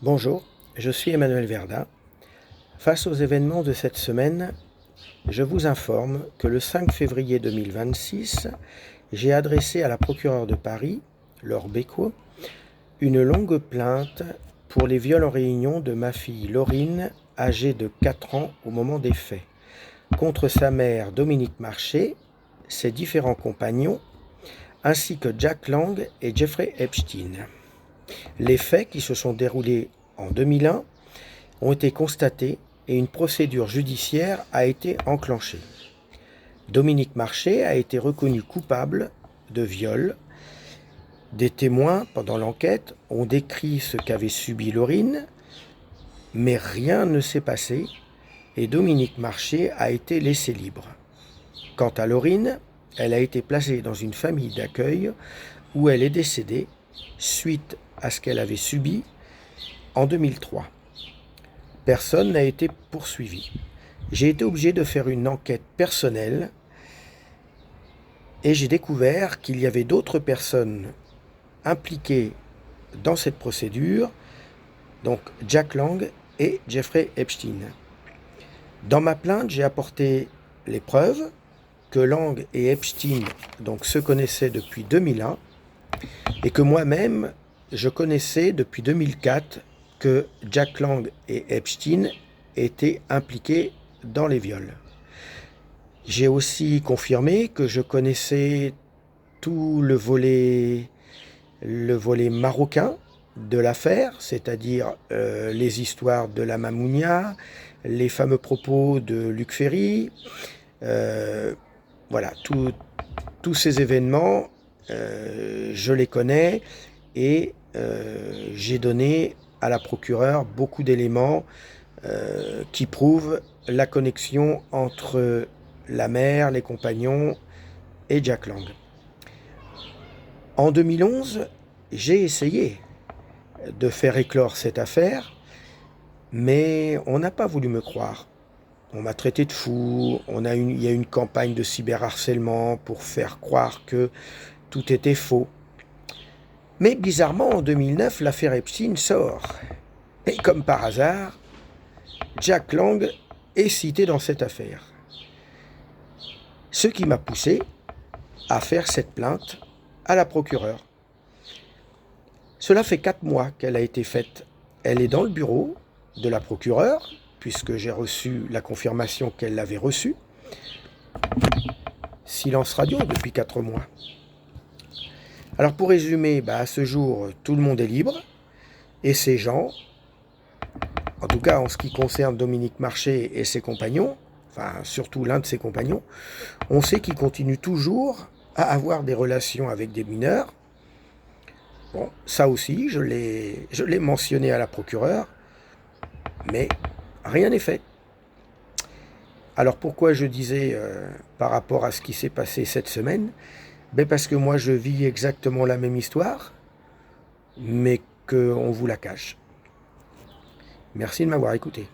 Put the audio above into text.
Bonjour, je suis Emmanuel Verdun. Face aux événements de cette semaine, je vous informe que le 5 février 2026, j'ai adressé à la procureure de Paris, Laure Becquot, une longue plainte pour les viols en réunion de ma fille Laurine, âgée de 4 ans au moment des faits, contre sa mère Dominique Marché, ses différents compagnons, ainsi que Jack Lang et Jeffrey Epstein. Les faits, qui se sont déroulés en 2001, ont été constatés et une procédure judiciaire a été enclenchée. Dominique Marché a été reconnu coupable de viol. Des témoins, pendant l'enquête, ont décrit ce qu'avait subi Laurine, mais rien ne s'est passé et Dominique Marché a été laissé libre. Quant à Laurine, elle a été placée dans une famille d'accueil où elle est décédée suite à ce qu'elle avait subi en 2003. Personne n'a été poursuivi. J'ai été obligé de faire une enquête personnelle et j'ai découvert qu'il y avait d'autres personnes impliquées dans cette procédure, donc Jack Lang et Jeffrey Epstein. Dans ma plainte, j'ai apporté les preuves que Lang et Epstein donc, se connaissaient depuis 2001 et que moi-même, je connaissais depuis 2004 que Jack Lang et Epstein étaient impliqués dans les viols. J'ai aussi confirmé que je connaissais tout le volet marocain de l'affaire, c'est-à-dire les histoires de la Mamounia, les fameux propos de Luc Ferry, voilà, tous ces événements, je les connais et j'ai donné à la procureure beaucoup d'éléments qui prouvent la connexion entre la mère, les compagnons et Jack Lang. En 2011, j'ai essayé de faire éclore cette affaire, mais on n'a pas voulu me croire. On m'a traité de fou, il y a une campagne de cyberharcèlement pour faire croire que tout était faux. Mais bizarrement, en 2009, l'affaire Epstein sort. Et comme par hasard, Jack Lang est cité dans cette affaire. Ce qui m'a poussé à faire cette plainte à la procureure. Cela fait 4 mois qu'elle a été faite. Elle est dans le bureau de la procureure, puisque j'ai reçu la confirmation qu'elle l'avait reçue. Silence radio depuis 4 mois. Alors pour résumer, à ce jour, tout le monde est libre. Et ces gens, en tout cas en ce qui concerne Dominique Marché et ses compagnons, enfin surtout l'un de ses compagnons, on sait qu'ils continuent toujours à avoir des relations avec des mineurs. Bon, ça aussi, je l'ai mentionné à la procureure, mais rien n'est fait. Alors pourquoi je disais par rapport à ce qui s'est passé cette semaine, parce que moi je vis exactement la même histoire, mais qu'on vous la cache. Merci de m'avoir écouté.